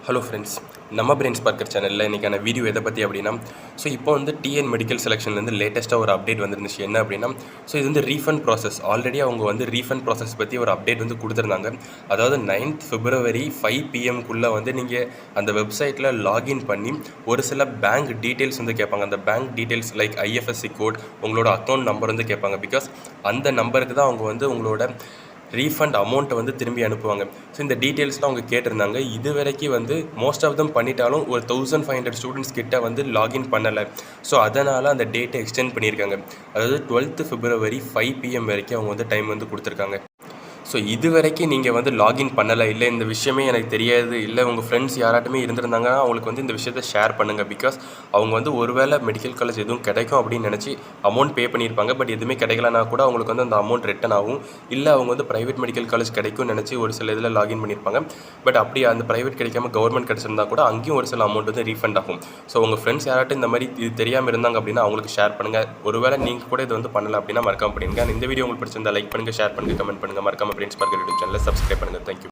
Hello friends, நம்ம brain sparker சேனலில் இன்றைக்கான வீடியோ எதை பற்றி அப்படின்னா, இப்போ வந்து டிஎன் மெடிக்கல் செலெக்ஷன்லேருந்து லேட்டஸ்ட்டாக ஒரு அப்டேட் வந்துருந்துச்சு. என்ன அப்படின்னா, இது வந்து ரீஃபண்ட் ப்ராசஸ். ஆல்ரெடி அவங்க வந்து ரீஃபண்ட் ப்ராசஸ் பற்றி ஒரு அப்டேட் வந்து கொடுத்துருந்தாங்க. அதாவது 9th February 5 PM வந்து நீங்கள் அந்த வெப்சைட்டில் லாகின் பண்ணி ஒரு சில பேங்க் டீட்டெயில்ஸ் வந்து கேட்பாங்க. அந்த bank details like IFSC code, உங்களோட அக்கௌண்ட் நம்பர் வந்து கேட்பாங்க. பிகாஸ் அந்த நம்பருக்கு தான் அவங்க வந்து உங்களோட ரீஃபண்ட் அமௌண்ட்டை வந்து திரும்பி அனுப்புவாங்க. ஸோ இந்த டீட்டெயில்ஸ்லாம் அவங்க கேட்டிருந்தாங்க. இது வரைக்கும் வந்து மோஸ்ட் ஆஃப் தம் பண்ணிட்டாலும் ஒரு 1500 ஸ்டூடெண்ட்ஸ் கிட்ட வந்து லாகின் பண்ணலை. ஸோ அதனால் அந்த டேட்டை எக்ஸ்டெண்ட் பண்ணியிருக்காங்க. அதாவது 12th February 5 PM வரைக்கும் அவங்க வந்து டைம் வந்து கொடுத்துருக்காங்க. ஸோ இது வரைக்கும் நீங்கள் வந்து லாகின் பண்ணலை, இல்லை இந்த விஷயமே எனக்கு தெரியாது, இல்லை உங்கள் ஃப்ரெண்ட்ஸ் யாராட்டுமே இருந்திருந்தாங்கன்னா அவங்களுக்கு வந்து இந்த விஷயத்தை ஷேர் பண்ணுங்கள். பிகாஸ் அவங்க வந்து ஒருவேளை மெடிக்கல் காலேஜ் எதுவும் கிடைக்கும் அப்படின்னு நினச்சி அமௌண்ட் பே பண்ணியிருப்பாங்க. பட் எதுவுமே கிடைக்கலனா கூட அவங்களுக்கு வந்து அந்த அமௌண்ட் ரிட்டன் ஆகும். இல்லை அவங்க வந்து ப்ரைவேட் மெடிக்கல் காலேஜ் கிடைக்கும்னு நினச்சி ஒரு சில இதில் லாகின் பண்ணியிருப்பாங்க. பட் அப்படி அந்த ப்ரைவேட் கிடைக்காம கவர்மெண்ட் கிடச்சிருந்தா கூட அங்கேயும் ஒரு சில அமௌண்ட் வந்து ரீஃபண்ட் ஆகும். ஸோ உங்கள் ஃப்ரெண்ட்ஸ் யாராட்டும் இந்த மாதிரி இது தெரியாமல் இருந்தாங்க அப்படின்னா அவங்களுக்கு ஷேர் பண்ணுங்கள். ஒருவேளை நீங்கள் கூட இது வந்து பண்ணலை அப்படின்னா மறக்காம பண்ணுங்கள். இந்த வீடியோ உங்களுக்கு பிடிச்சிருந்தா லைக் பண்ணுங்கள், ஷேர் பண்ணுங்கள், கமெண்ட் பண்ணுங்கள். மறக்காம பிரெயின் ஸ்பார்க்கர் யூடியூப் சேனலை சப்ஸ்கிரைப் பண்ணுங்கள். தேங்க்யூ.